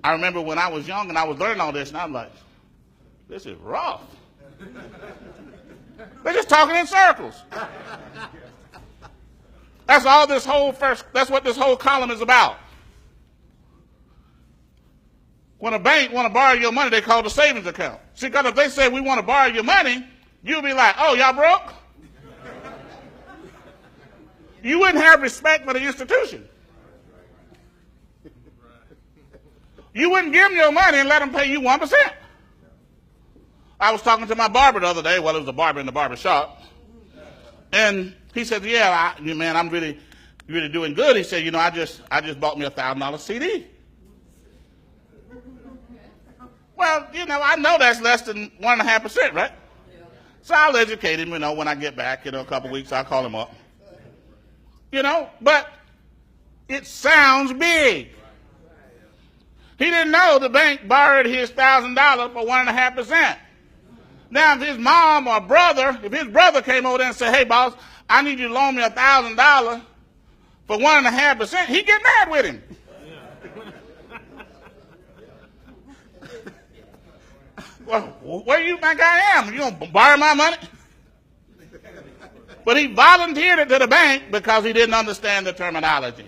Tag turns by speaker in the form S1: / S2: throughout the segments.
S1: I remember when I was young and I was learning all this, and I'm like, this is rough. They're just talking in circles. That's what this whole column is about. When a bank want to borrow your money, they call it a savings account. See, because if they say we want to borrow your money, you'll be like, oh, y'all broke? You wouldn't have respect for the institution. You wouldn't give them your money and let them pay you 1%. I was talking to my barber the other day. Well, it was a barber in the barber shop. And he said, yeah, man, I'm really doing good. He said, I just bought me a $1,000 CD. Well, I know that's less than 1.5%, right? So I'll educate him, when I get back, a couple weeks, I'll call him up. But it sounds big. He didn't know the bank borrowed his $1,000 for 1.5%. Now, if his mom or brother, if his brother came over there and said, hey, boss, I need you to loan me $1,000 for 1.5%, he'd get mad with him. Well, where do you think I am? You going to borrow my money? But he volunteered it to the bank because he didn't understand the terminology.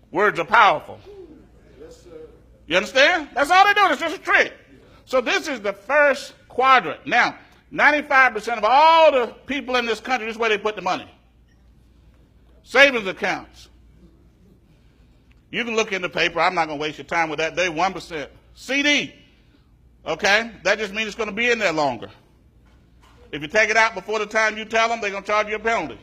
S1: Words are powerful. You understand? That's all they're doing. It's just a trick. So this is the first quadrant. Now, 95% of all the people in this country, this is where they put the money. Savings accounts. You can look in the paper. I'm not going to waste your time with that. They 1%. CD. Okay? That just means it's going to be in there longer. If you take it out before the time you tell them, they're going to charge you a penalty.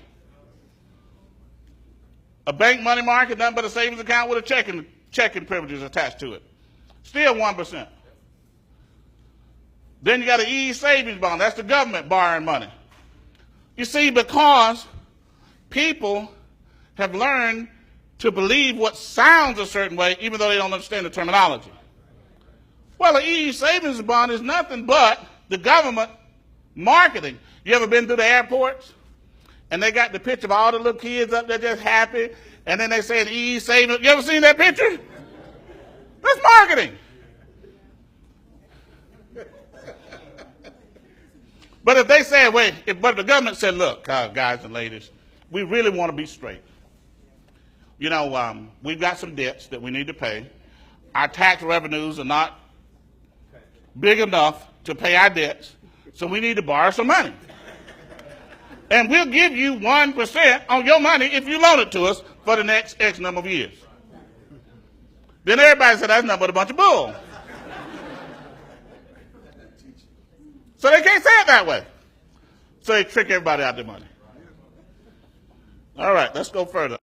S1: A bank money market, nothing but a savings account with a checking privileges attached to it. Still 1%. Then you got an e-savings bond. That's the government borrowing money. You see, because people have learned to believe what sounds a certain way, even though they don't understand the terminology. Well, an e-savings bond is nothing but the government marketing. You ever been to the airports? And they got the picture of all the little kids up there just happy, and then they say an e-savings. You ever seen that picture? That's marketing. But if they say, but the government said, look, guys and ladies, we really want to be straight. We've got some debts that we need to pay. Our tax revenues are not big enough to pay our debts, so we need to borrow some money. And we'll give you 1% on your money if you loan it to us for the next X number of years. Then everybody said, that's nothing but a bunch of bull. So they can't say it that way. So they trick everybody out their money. All right, let's go further.